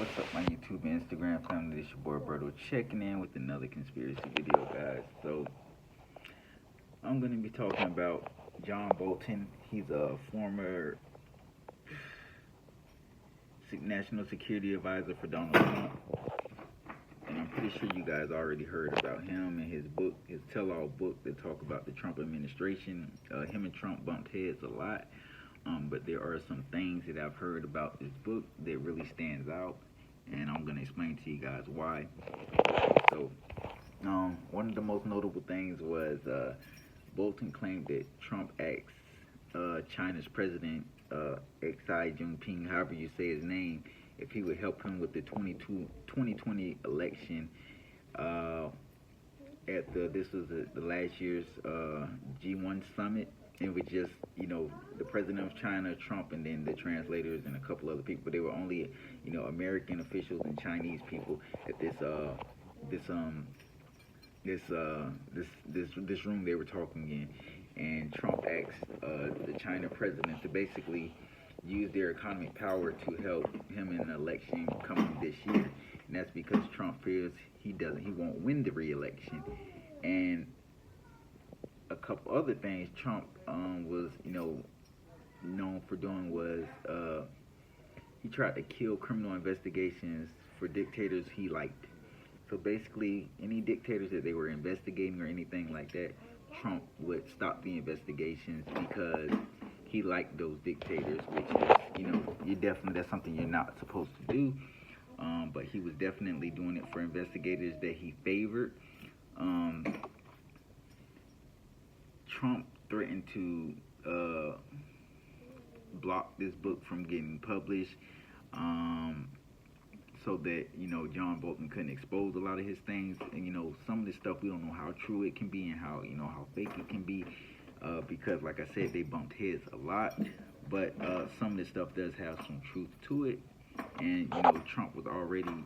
What's up, my YouTube and Instagram family? This your boy Berto checking in with another conspiracy video, guys. So, I'm going to be talking about John Bolton. He's a former national security advisor for Donald Trump. And I'm pretty sure you guys already heard about him and his book, his tell-all book that talk about the Trump administration. Him and Trump bumped heads a lot. But there are some things that I've heard about this book that really stands out, and I'm going to explain to you guys why. So, one of the most notable things was Bolton claimed that Trump asked China's president, Xi Jinping, however you say his name, if he would help him with the 2020 election. This was the last year's G1 summit. It was just, the president of China, Trump, and then the translators and a couple other people. But they were only, American officials and Chinese people at this room they were talking in. And Trump asked the China president to basically use their economic power to help him in the election coming this year. And that's because Trump fears he won't win the re-election. And a couple other things Trump was, known for doing was he tried to kill criminal investigations for dictators he liked. So basically, any dictators that they were investigating or anything like that, Trump would stop the investigations because he liked those dictators, which is, that's something you're not supposed to do. But he was definitely doing it for investigators that he favored. Trump threatened to block this book from getting published, so that John Bolton couldn't expose a lot of his things. And some of this stuff we don't know how true it can be and how fake it can be, because like I said, they bumped heads a lot. But some of this stuff does have some truth to it. And Trump was already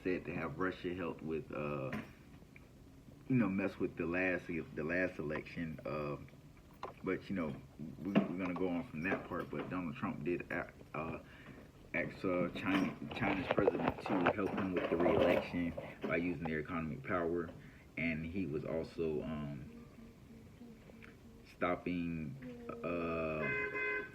said to have Russia helped with mess with the last election. But we're gonna go on from that part. But Donald Trump did ask China's president to help him with the re-election by using their economic power, and he was also stopping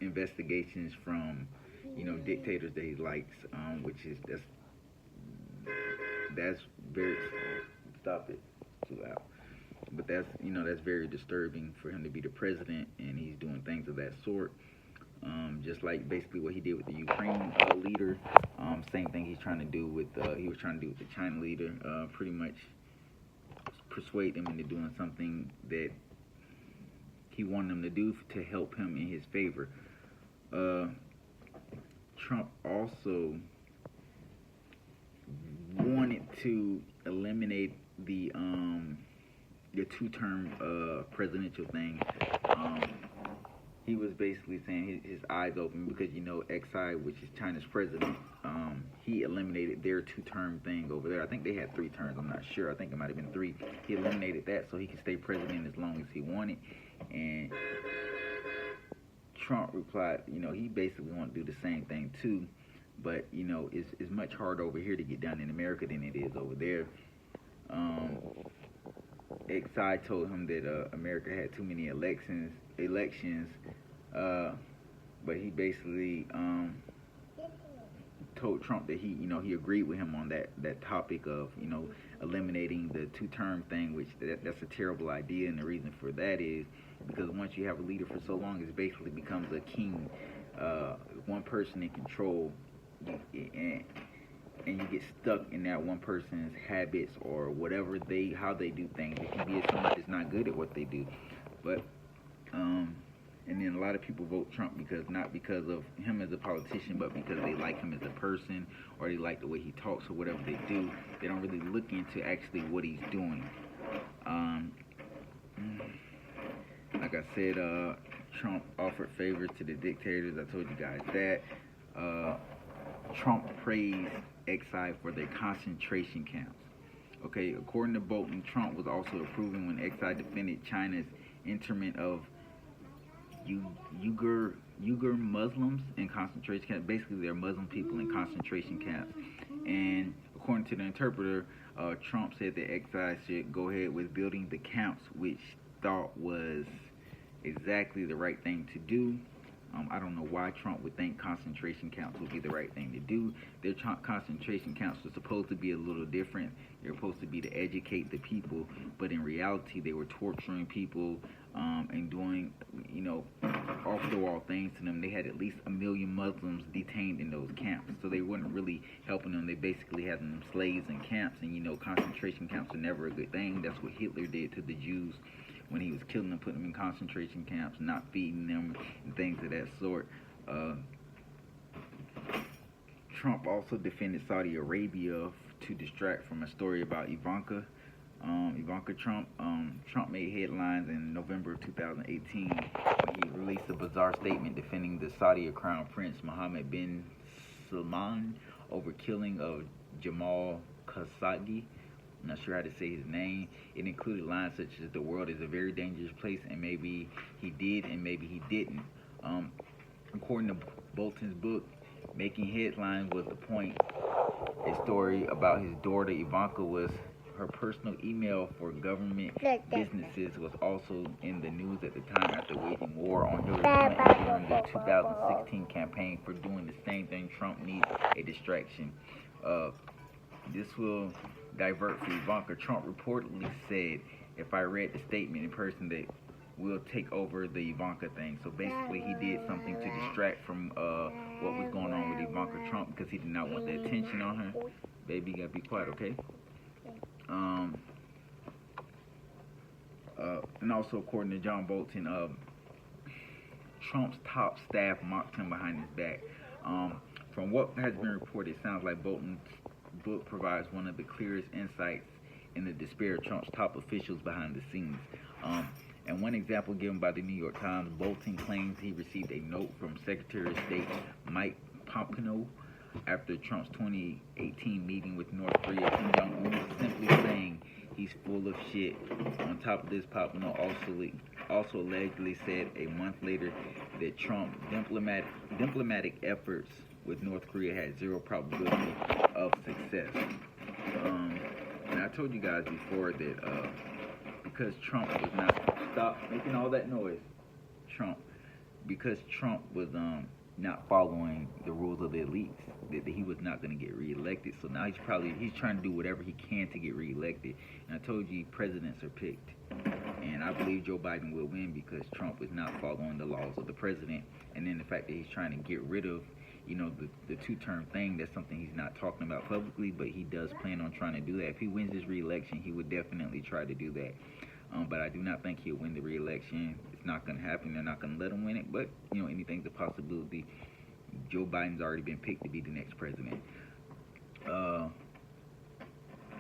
investigations from dictators that he likes, which is that's very stop it too loud. But that's very disturbing for him to be the president, and he's doing things of that sort. Just like basically what he did with the Ukraine leader. Same thing he was trying to do with the China leader. Pretty much persuade them into doing something that he wanted them to do to help him in his favor. Trump also wanted to eliminate the two-term presidential thing. He was basically saying his eyes open because Xi, which is China's president, he eliminated their two-term thing over there. I think they had 3 terms. I'm not sure. I think it might have been 3. He eliminated that so he could stay president as long as he wanted. And Trump replied, he basically wanted to do the same thing too, but it's much harder over here to get done in America than it is over there. Xi told him that America had too many elections, but he basically told Trump that he agreed with him on that topic of eliminating the two-term thing, which that's a terrible idea. And the reason for that is because once you have a leader for so long, it basically becomes a king, one person in control, and you get stuck in that one person's habits or whatever how they do things. It can be someone that's not good at what they do, but and then a lot of people vote Trump not because of him as a politician, but because they like him as a person or they like the way he talks or whatever they do. They don't really look into actually what he's doing. Like I said, Trump offered favors to the dictators. I told you guys that. Trump praised Xi for their concentration camps. Okay, according to Bolton, Trump was also approving when Xi defended China's internment of Uyghur Uyghur Muslims in concentration camps. Basically, they're Muslim people in concentration camps. And according to the interpreter, Trump said that exiles should go ahead with building the camps, which thought was exactly the right thing to do. I don't know why Trump would think concentration camps would be the right thing to do. Their concentration camps were supposed to be a little different. They were supposed to be to educate the people, but in reality, they were torturing people and doing, off-the-wall things to them. They had at least 1 million Muslims detained in those camps, so they weren't really helping them. They basically had them slaves in camps, and concentration camps are never a good thing. That's what Hitler did to the Jews when he was killing them, putting them in concentration camps, not feeding them, and things of that sort. Trump also defended Saudi Arabia to distract from a story about Ivanka Trump. Trump made headlines in November of 2018 when he released a bizarre statement defending the Saudi Crown Prince Mohammed bin Salman over killing of Jamal Khashoggi. I'm not sure how to say his name. It included lines such as "the world is a very dangerous place, and maybe he did, and maybe he didn't." According to Bolton's book, making headlines was the point. A story about his daughter Ivanka was her personal email for government businesses was also in the news at the time after waging war on Hillary Clinton during the 2016 campaign for doing the same thing. Trump needs a distraction. This will divert for Ivanka. Trump reportedly said, if I read the statement in person, that we'll take over the Ivanka thing. So basically, he did something to distract from what was going on with Ivanka Trump because he did not want the attention on her. Baby, you gotta be quiet, okay? And also, according to John Bolton, Trump's top staff mocked him behind his back. From what has been reported, it sounds like Bolton's book provides one of the clearest insights in the despair of Trump's top officials behind the scenes. And one example given by the New York Times, Bolton claims he received a note from Secretary of State Mike Pompeo after Trump's 2018 meeting with North Korea Kim Jong-un, simply saying he's full of shit. On top of this, Pompeo also allegedly said a month later that Trump's diplomatic efforts with North Korea had zero probability of success. And I told you guys before that because Trump was not, stop making all that noise, because Trump was not following the rules of the elites, that he was not going to get reelected. So now he's trying to do whatever he can to get reelected. And I told you presidents are picked, and I believe Joe Biden will win because Trump is not following the laws of the president. And then the fact that he's trying to get rid of the two-term thing, that's something he's not talking about publicly, but he does plan on trying to do that. If he wins his re-election, he would definitely try to do that. But I do not think he'll win the re-election. It's not going to happen. They're not going to let him win it. But, anything's a possibility. Joe Biden's already been picked to be the next president.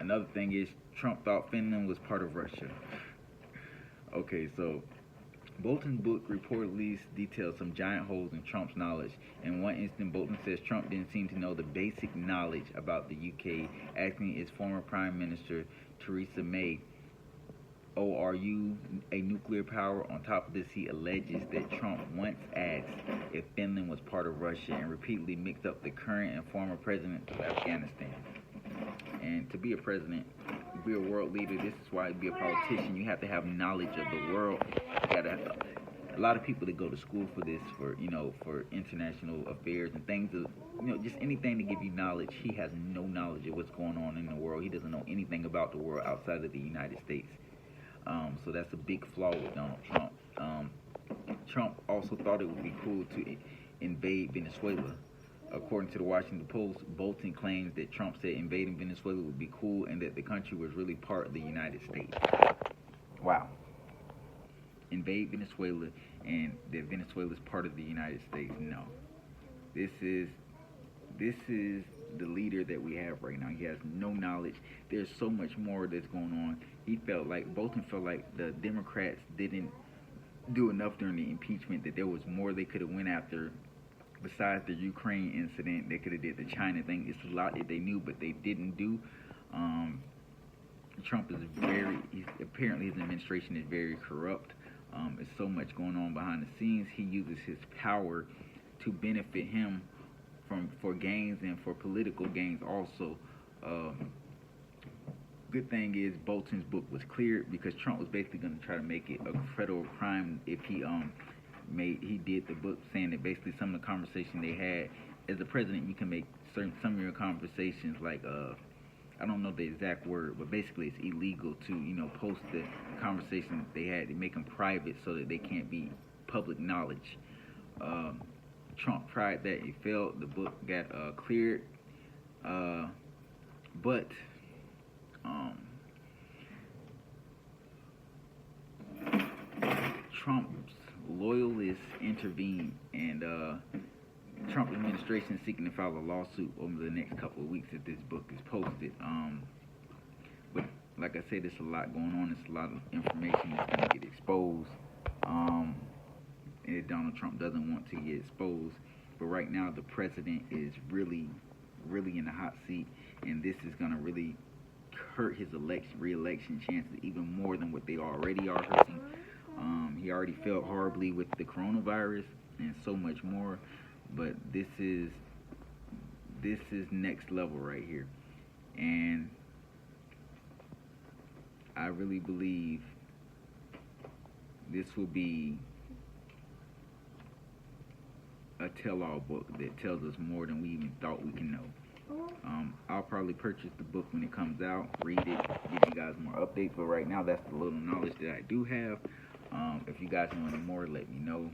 Another thing is Trump thought Finland was part of Russia. Okay, so Bolton's book reportedly details some giant holes in Trump's knowledge. In one instance, Bolton says Trump didn't seem to know the basic knowledge about the UK, asking his former Prime Minister Theresa May, "Oh, are you a nuclear power?" On top of this, he alleges that Trump once asked if Finland was part of Russia and repeatedly mixed up the current and former president of Afghanistan. And to be a president, to be a world leader, this is why to be a politician, you have to have knowledge of the world. You gotta have a lot of people that go to school for this, for international affairs and things of, just anything to give you knowledge. He has no knowledge of what's going on in the world. He doesn't know anything about the world outside of the United States. So that's a big flaw with Donald Trump. Trump also thought it would be cool to invade Venezuela. According to the Washington Post, Bolton claims that Trump said invading Venezuela would be cool and that the country was really part of the United States. Wow. Invade Venezuela and that Venezuela is part of the United States. No. This is the leader that we have right now. He has no knowledge. There's so much more that's going on. Bolton felt like the Democrats didn't do enough during the impeachment, that there was more they could have went after besides the Ukraine incident. They could have did the China thing. It's a lot that they knew, but they didn't do. Trump is apparently his administration is very corrupt. There's so much going on behind the scenes. He uses his power to benefit him for gains and for political gains also. Good thing is Bolton's book was cleared because Trump was basically going to try to make it a federal crime if he did the book, saying that basically some of the conversation they had as the president, you can make some of your conversations like I don't know the exact word, but basically it's illegal to post the conversations they had. They make them private so that they can't be public knowledge. Trump tried that, it failed. The book got cleared, but Trump's loyalists intervened, and Trump administration is seeking to file a lawsuit over the next couple of weeks if this book is posted. But like I said, there's a lot going on. There's a lot of information that's going to get exposed. And Donald Trump doesn't want to get exposed. But right now, the president is really, really in the hot seat, and this is going to really hurt his re-election chances even more than what they already are hurting. He already felt horribly with the coronavirus and so much more, but this is next level right here, and I really believe this will be a tell-all book that tells us more than we even thought we can know. I'll probably purchase the book when it comes out, read it, give you guys more updates, but right now that's the little knowledge that I do have. If you guys want more, let me know.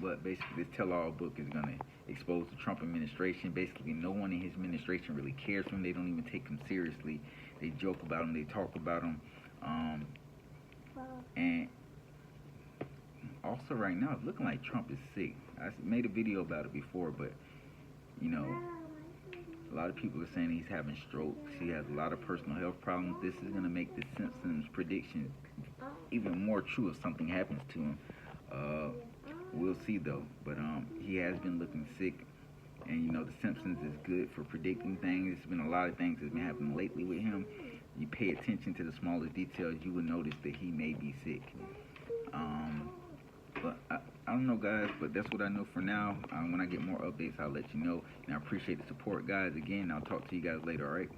But basically, this tell-all book is going to expose the Trump administration. Basically, no one in his administration really cares for him. They don't even take him seriously. They joke about him. They talk about him. And also right now, it's looking like Trump is sick. I made a video about it before, but, a lot of people are saying he's having strokes. He has a lot of personal health problems. This is going to make the Simpsons prediction even more true if something happens to him. We'll see, though. But he has been looking sick. And, the Simpsons is good for predicting things. There's been a lot of things that's been happening lately with him. You pay attention to the smallest details, you will notice that he may be sick. But I don't know, guys, but that's what I know for now. When I get more updates, I'll let you know. And I appreciate the support, guys. Again, I'll talk to you guys later, all right?